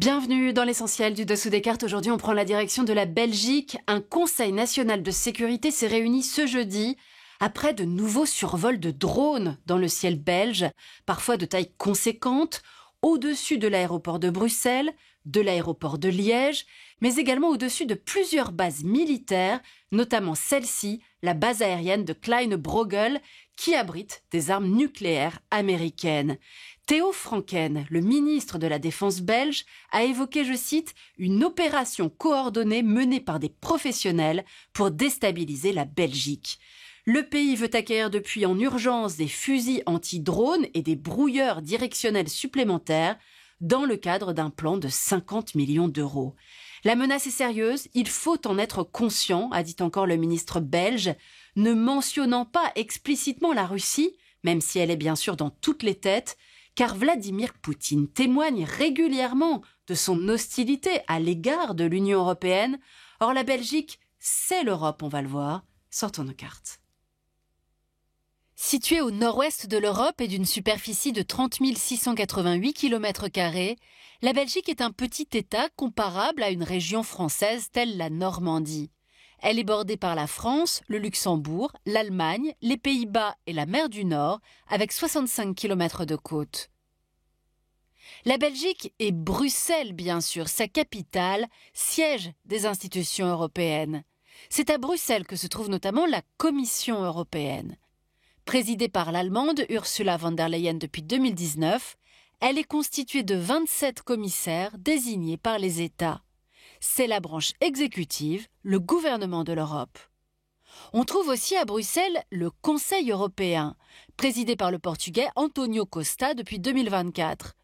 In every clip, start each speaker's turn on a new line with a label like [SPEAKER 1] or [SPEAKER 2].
[SPEAKER 1] Bienvenue dans l'essentiel du dessous des cartes. Aujourd'hui, on prend la direction de la Belgique. Un Conseil national de sécurité s'est réuni ce jeudi après de nouveaux survols de drones dans le ciel belge, parfois de taille conséquente, au-dessus de l'aéroport de Bruxelles, de l'aéroport de Liège, mais également au-dessus de plusieurs bases militaires, notamment celle-ci, la base aérienne de Kleine-Brogel, qui abrite des armes nucléaires américaines. Theo Franken, le ministre de la Défense belge, a évoqué, je cite, une opération coordonnée menée par des professionnels pour déstabiliser la Belgique. Le pays veut acquérir depuis en urgence des fusils anti-drones et des brouilleurs directionnels supplémentaires dans le cadre d'un plan de 50 millions d'euros. La menace est sérieuse, il faut en être conscient, a dit encore le ministre belge, ne mentionnant pas explicitement la Russie, même si elle est bien sûr dans toutes les têtes, car Vladimir Poutine témoigne régulièrement de son hostilité à l'égard de l'Union européenne. Or, la Belgique, c'est l'Europe, on va le voir. Sortons nos cartes. Située au nord-ouest de l'Europe et d'une superficie de 30 688 km², la Belgique est un petit État comparable à une région française telle la Normandie. Elle est bordée par la France, le Luxembourg, l'Allemagne, les Pays-Bas et la mer du Nord, avec 65 km de côte. La Belgique est Bruxelles, bien sûr, sa capitale, siège des institutions européennes. C'est à Bruxelles que se trouve notamment la Commission européenne. Présidée par l'Allemande Ursula von der Leyen depuis 2019, elle est constituée de 27 commissaires désignés par les États. C'est la branche exécutive, le gouvernement de l'Europe. On trouve aussi à Bruxelles le Conseil européen, présidé par le Portugais António Costa depuis 2024,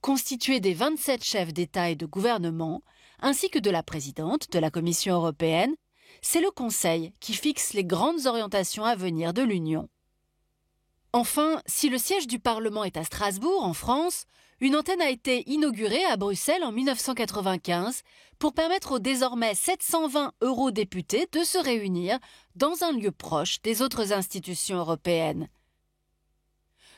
[SPEAKER 1] constitué des 27 chefs d'État et de gouvernement, ainsi que de la présidente de la Commission européenne. C'est le Conseil qui fixe les grandes orientations à venir de l'Union. Enfin, si le siège du Parlement est à Strasbourg, en France, une antenne a été inaugurée à Bruxelles en 1995 pour permettre aux désormais 720 eurodéputés de se réunir dans un lieu proche des autres institutions européennes.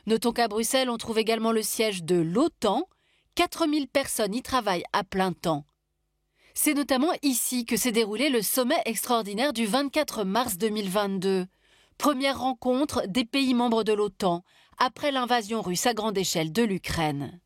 [SPEAKER 1] Notons qu'à Bruxelles, on trouve également le siège de l'OTAN. 4000 personnes y travaillent à plein temps. C'est notamment ici que s'est déroulé le sommet extraordinaire du 24 mars 2022. Première rencontre des pays membres de l'OTAN après l'invasion russe à grande échelle de l'Ukraine.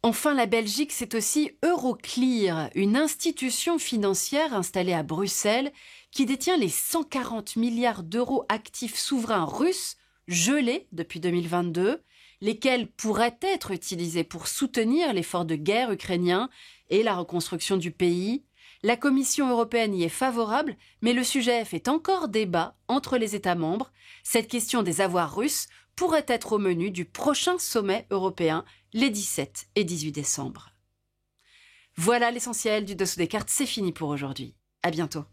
[SPEAKER 1] Enfin, la Belgique, c'est aussi Euroclear, une institution financière installée à Bruxelles qui détient les 140 milliards d'euros actifs souverains russes gelés depuis 2022, lesquels pourraient être utilisés pour soutenir l'effort de guerre ukrainien et la reconstruction du pays. La Commission européenne y est favorable, mais le sujet fait encore débat entre les États membres. Cette question des avoirs russes pourrait être au menu du prochain sommet européen les 17 et 18 décembre. Voilà l'essentiel du dessous des cartes, c'est fini pour aujourd'hui. À bientôt.